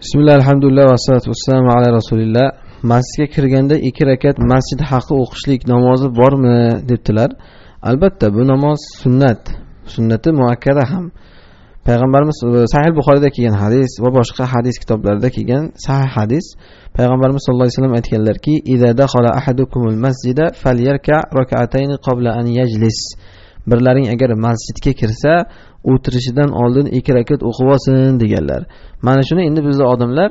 Bismillah, alhamdulillah, vassalatu vassalamu ala rasulillah. Masjidga kirganda 2 rakat masjid haqi o'qishlik namozi bormi debdilar. Albatta bu namoz sunnat. Sunnati muakkada ham. Payg'ambarimiz Sahih Buxoriyda kelgan hadis va boshqa hadis kitoblarida kelgan sahih hadis. Payg'ambarimiz sollallohu alayhi vasallam aytganlarki, "Idza dakhala ahadukumul masjida falyarka rak'atayn qabla an yajlis." Birlaring agar masjidga kirsa, o'tirishidan oldin 2 rakat o'qib olsin deganlar. Mana shuni endi bizda odamlar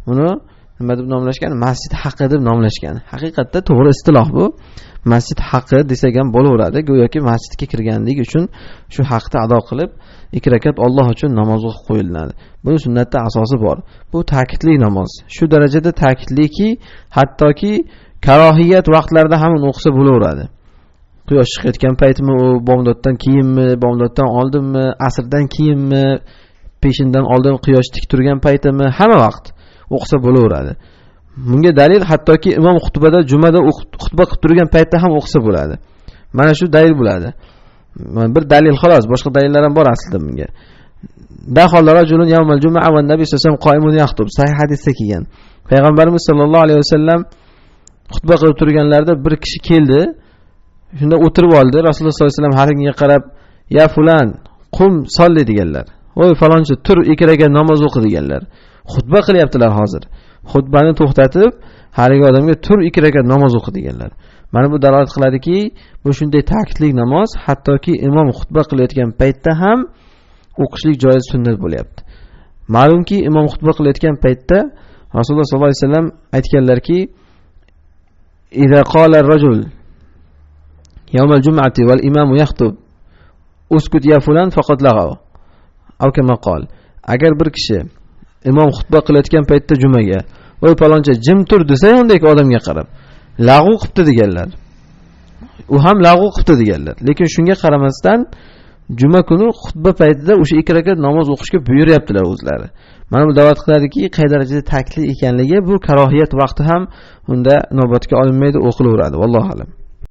buni nima deb nomlashgan? Masjid haqi deb nomlashgan. Haqiqatda to'g'ri istiloh bu. Masjid haqi desak ham bo'laveradi. Go'yoki masjidga kirganlik uchun shu haqni ado qilib 2 rakat Alloh uchun namoz o'qib qo'yiladi. Buni sunnatda asosi bor. Bu ta'kidli namoz. Shu darajada ta'kidliki, hattoki karohiyat vaqtlarida ham o'qisa bo'laveradi. Quyosh chiqayotgan paytmi, u bomdoddan keyinmi, bomdoddan oldinmi, asrdan keyinmi, peshindan oldin quyosh tik turgan paytimi, hamma vaqt o'qisa bo'laveradi. Bunga dalil hattoki imom xutbada jumada xutba qilib turgan paytda ham o'qisa bo'ladi. Mana shu dalil bo'ladi. Bir dalil xolos, boshqa dalillar ham bor aslida bunga. Dakhala rajulun yawmal jum'a va nabiy sallallohu alayhi vasallam qoimun yaxtub. Sahih hadisda kelgan. Payg'ambarimiz sollallohu alayhi vasallam xutba qilib turganlarida bir kishi keldi. Shunda o'tirib oldi. Rasululloh sollallohu alayhi vasallam harigiga qarab, "Ya fulan, qum solli" deganlar. "Voy falonchi, tur 2 rakat namoz o'qi" deganlar. Xutba qilyaptilar hozir. Xutbani to'xtatib, harigi odamga "Tur 2 rakat namoz o'qi" deganlar. Mana bu dalolat qiladiki, bu shunday ta'kidli namoz, hattoki imom xutba qilayotgan paytda ham o'qishlik joiz sunnat bo'lyapti. Ma'lumki, imom xutba qilayotgan paytda Rasululloh sollallohu alayhi vasallam aytganlarki, "Idza qala ar-rajul yawmal jum'ati wal imamu yaxtub uskut ya fulan faqat laghaw." Aw kama qol. Agar bir kishi imom xutba qilayotgan paytda jumaga, "Voy paloncha, jim tur" desa, undagi odamga qarab, lag'u qilibdi deganlar. U ham lag'u qilibdi deganlar. Lekin shunga qaramasdan juma kuni xutba paytida o'sha 2 rakat namoz o'qishga buyuryaptilar o'zlari. Mana bu da'vat qiladiki, qay darajada ta'kidli ekanligi, bu karohiyat vaqti ham unda inobatga olinmaydi, o'qilaveradi. Vallohu alam.